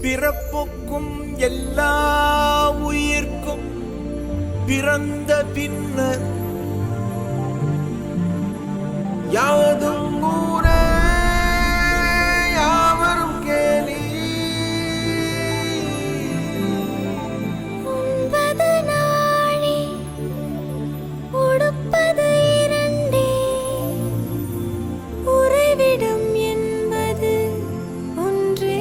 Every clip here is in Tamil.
பிறப்புக்கும் எல்லா உயிர்க்கும் பிறந்த பின்னர் யாவதும் ஊரே யாவரும் கேலி. உண்பது நாழி உடுப்பது இரண்டே, உறைவிடம் என்பது ஒன்றே.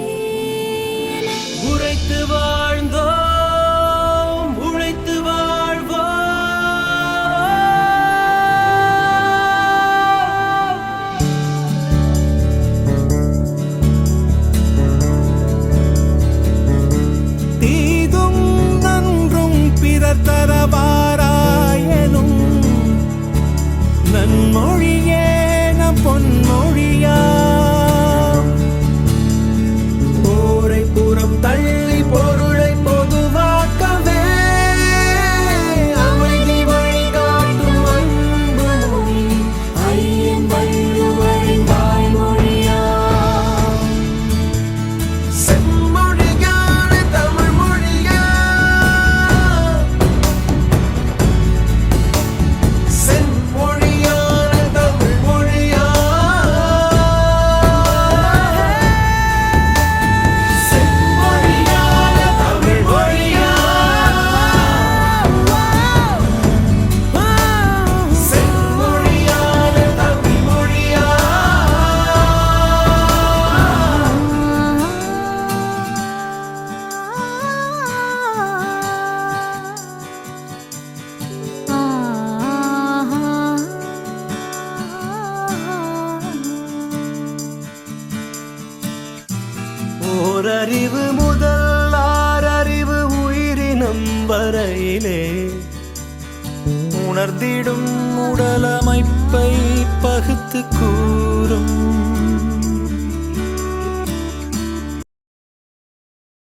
உழைத்து வாழ்ந்தோம் உழைத்து வாழ்வோம். தீதும் நன்றும் பிறர் தரவாராயனும் நன்மொழியே நம் பொன்மொழியா. போரை புறம் தள்ளி பொருளை பொதுவாக்கவே அமைதி வழிகாட்டும் அன்பு மொழி ஐயன் வள்ளுவரின் வாய்மொழியா. செம்மொழியான தமிழ் மொழியா, செம்மொழியான தமிழ் மொழியா, செம்மொழியான தமிழ் மொழியா, செம்மொழியான தமிழ் மொழியா. ஓரறிவு முதல் ஆறறிவு உயிரினம் வரையிலே உணர்ந்திடும் உடலமைப்பை பகுத்து கூறும்